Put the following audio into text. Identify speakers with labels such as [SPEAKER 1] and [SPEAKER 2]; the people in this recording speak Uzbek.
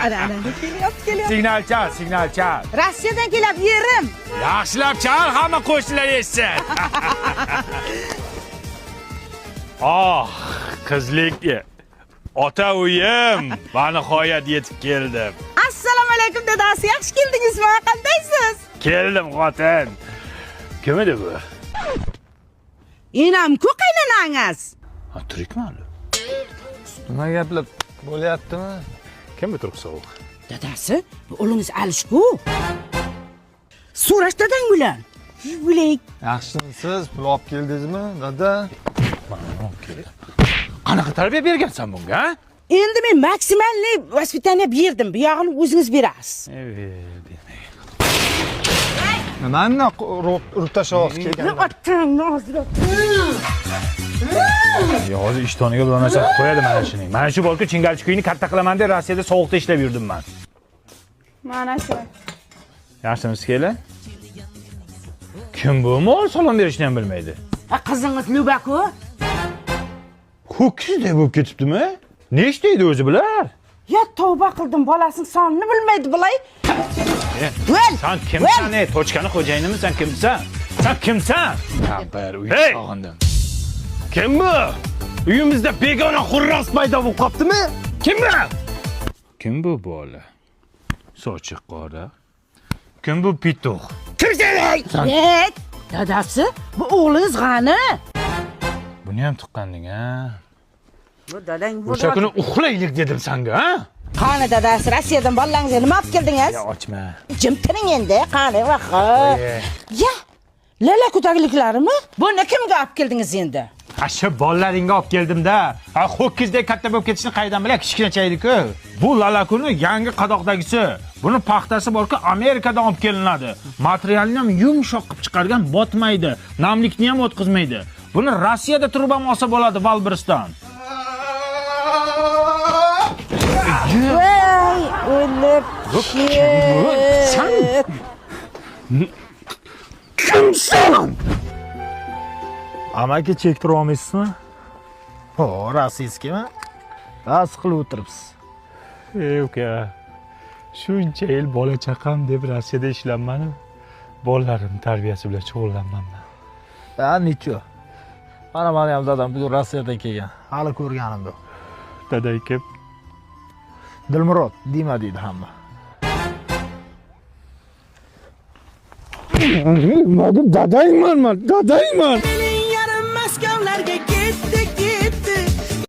[SPEAKER 1] Ana, kelyapti.
[SPEAKER 2] Signal chal.
[SPEAKER 1] Rossiyadan kelib yerim.
[SPEAKER 2] Yaxshilab chal, hamma qo'shnilar eshitsin. Qizlik. Ota uyim, va nihoyat yetib keldim.
[SPEAKER 1] Assalomu alaykum dadasi, yaxshi keldingizmi? Qandaysiz?
[SPEAKER 2] Keldim xotin. Kim edi bu?
[SPEAKER 1] Enam-ku qaynonangiz.
[SPEAKER 2] Ha, tirikmi hali?
[SPEAKER 3] Nima gaplar bo'lyaptimi?
[SPEAKER 2] Kim bu turib sovuq?
[SPEAKER 1] Dadasi, bu o'g'lingiz Alishku. So'rash dadang bilan. Bilay.
[SPEAKER 3] Yaxshimisiz? Pul olib keldingizmi, dada?
[SPEAKER 2] Qanaqa tarbiya bergansan bunga, ha?
[SPEAKER 1] Endi men maksimalniy vaspitaniya berdim. Bu yog'ini o'zingiz berasiz.
[SPEAKER 3] Nimani urib tashlab kelgan?
[SPEAKER 1] Otang nozirat.
[SPEAKER 2] Hozir ishtoniga bo'lmasa qilib qo'yadi mana shuni. Mana shu bolka chingalchikuyni katta qilaman deb Rossiyada sovuqda ishlab yurdim men.
[SPEAKER 4] Mana shu.
[SPEAKER 2] Yaxshimisiz kela? Kim bu? Mol salom berishni ham bilmaydi.
[SPEAKER 1] Qizingiz Lubaku?
[SPEAKER 2] Ho'kizdek bo'lib ketibdimi? Nechtaydi o'zi bular?
[SPEAKER 1] Ya tavba qildim, bolasining sonini bilmaydi bilay. Vel!
[SPEAKER 2] Sen kimsan? Tochkani xo'jayinimi? Sen kimsan? Sen kimsan?
[SPEAKER 3] Kampir uy
[SPEAKER 2] Hey!
[SPEAKER 3] sog'indim.
[SPEAKER 2] Kim bu? Uyimizda begona xurras paydo bo'lib qoptimi? Kim bu? Kim bu bola? Sochi qora. Kim bu pituq? Kimsan?
[SPEAKER 1] Hey! Dadasi, bu o'g'lingiz g'ani?
[SPEAKER 2] Buni ham tuqqanding, ha?
[SPEAKER 1] Bu dadang bu.
[SPEAKER 2] O'sha kuni uxlaylik dedim senga, ha?
[SPEAKER 1] Qani dadasi, Rossiyadan bolalaringizga nima olib keldingiz?
[SPEAKER 2] Ya ochma.
[SPEAKER 1] Jim tiring endi, qani vaqa. Ya, lala ko'tagiliklarimi? Buni kimga olib keldingiz endi?
[SPEAKER 2] Shu bolalaringga olib keldim-da. Ha, ho'kizdek katta bo'lib ketishni qaydan bilay, kichkinachaylik-ku. Bu lalakuni yangi qadoqdagisi. Buni paxtasi borku Amerikadan olib kelinadi. Materialni ham yumshoq qilib chiqargan, botmaydi, namlikni ham o'tkazmaydi. Buni Rossiyada turib ham olsa bo'ladi, Valbriston.
[SPEAKER 1] Voy, o'lib.
[SPEAKER 2] Sen kimsan?
[SPEAKER 3] Amaki chektira olmaysizmi? Ho, rossiyskimi? Bas qilib o'tiribsiz.
[SPEAKER 2] Ey uka. Shuncha yil bola chaqam deb Rossiyada ishlanmadim. Bolalarim tarbiyasi bilan shug'ullanmanman.
[SPEAKER 3] Ha, nicho. Mana ham dadam bu Rossiyadan kelgan. Hali ko'rganim yo'q.
[SPEAKER 2] Daday kim?
[SPEAKER 3] Dilmurod, Dima deydi hamma.
[SPEAKER 2] Dadayman.
[SPEAKER 1] Yarim Maskovlarga ketdik.